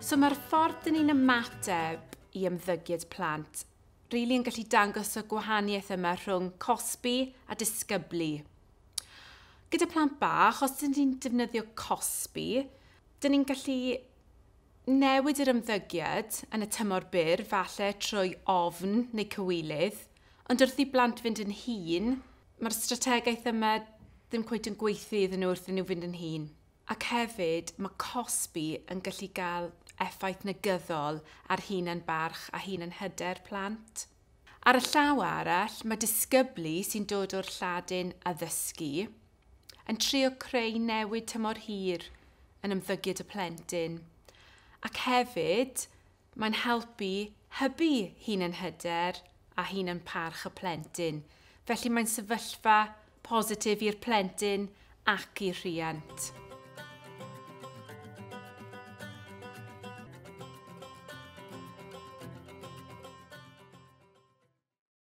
So mae'r ffordd dyn ni'n ymateb i ymddygiad plant rili yn gallu dangos y gwahaniaeth yma rhwng cosbi a disgyblu. Gyda plant bach, os dyn ni'n defnyddio cosbi, dyn ni'n gallu newid yr ymddygiad yn y tymor byr, falle trwy ofn neu cywilydd, ond wrth i blant fynd yn hŷn, mae'r strategaeth yma ddim cweit yn gweithio iddyn nhw wrth i nhw fynd yn hŷn. Ac hefyd, mae cosbi yn gallu gael effaith negyddol ar hunan barch a hunan hyder plant. Ar y llaw arall, mae disgyblu sy'n dod o'r Lladin addysgu yn trio creu newid tymor hir yn ymddygiad y plentyn. Ac hefyd, mae'n helpu hybu hunan hyder a hunan parch y plentyn. Felly mae'n sefyllfa positif i'r plentyn ac i'r rhiant.